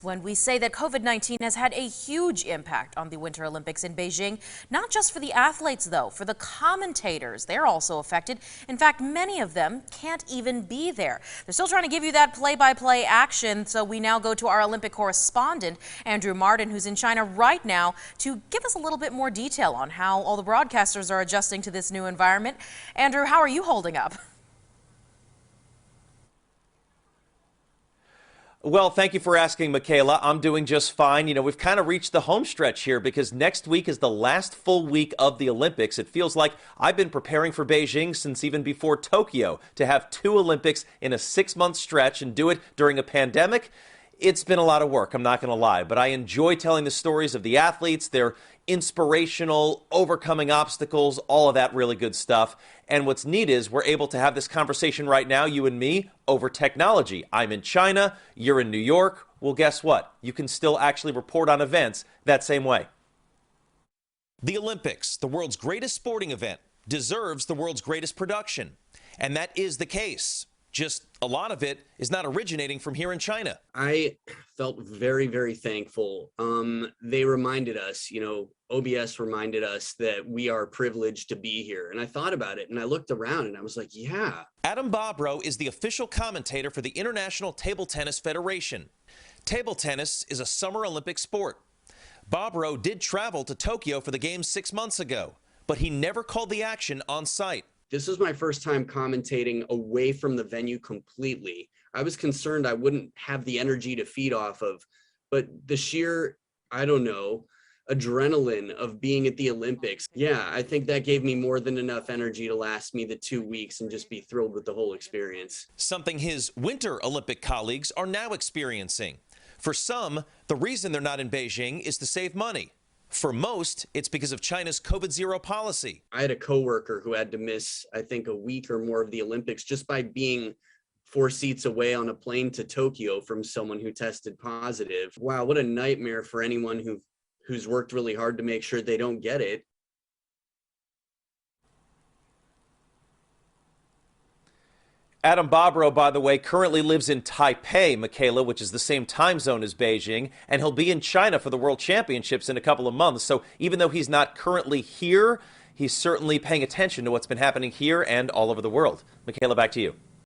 When we say that COVID-19 has had a huge impact on the Winter Olympics in Beijing, not just for the athletes, though, for the commentators, they're also affected. In fact, many of them can't even be there. They're still trying to give you that play-by-play action, so we now go to our Olympic correspondent, Andrew Martin, who's in China right now, to give us a little bit more detail on how all the broadcasters are adjusting to this new environment. Andrew, how are you holding up? Well, thank you for asking, Michaela. I'm doing just fine. You know, we've kind of reached the home stretch here because next week is the last full week of the Olympics. It feels like I've been preparing for Beijing since even before Tokyo. To have two Olympics in a 6-month stretch and do it during a pandemic, it's been a lot of work, I'm not going to lie. But I enjoy telling the stories of the athletes, their inspirational, overcoming obstacles, all of that really good stuff. And what's neat is we're able to have this conversation right now, you and me, over technology. I'm in China, you're in New York. Well, guess what? You can still actually report on events that same way. The Olympics, the world's greatest sporting event, deserves the world's greatest production. And that is the case. Just a lot of it is not originating from here in China. I felt very, very thankful. They reminded us, OBS reminded us that we are privileged to be here. And I thought about it and I looked around and I was like, yeah. Adam Bobrow is the official commentator for the International Table Tennis Federation. Table tennis is a Summer Olympic sport. Bobrow did travel to Tokyo for the Games 6 months ago, but he never called the action on site. This was my first time commentating away from the venue completely. I was concerned I wouldn't have the energy to feed off of, but the sheer, adrenaline of being at the Olympics. Yeah, I think that gave me more than enough energy to last me the 2 weeks and just be thrilled with the whole experience. Something his Winter Olympic colleagues are now experiencing. For some, the reason they're not in Beijing is to save money. For most, it's because of China's COVID-0 policy. I had a coworker who had to miss, I think, a week or more of the Olympics just by being 4 seats away on a plane to Tokyo from someone who tested positive. Wow, what a nightmare for anyone who's worked really hard to make sure they don't get it. Adam Bobrow, by the way, currently lives in Taipei, Michaela, which is the same time zone as Beijing, and he'll be in China for the World Championships in a couple of months. So even though he's not currently here, he's certainly paying attention to what's been happening here and all over the world. Michaela, back to you.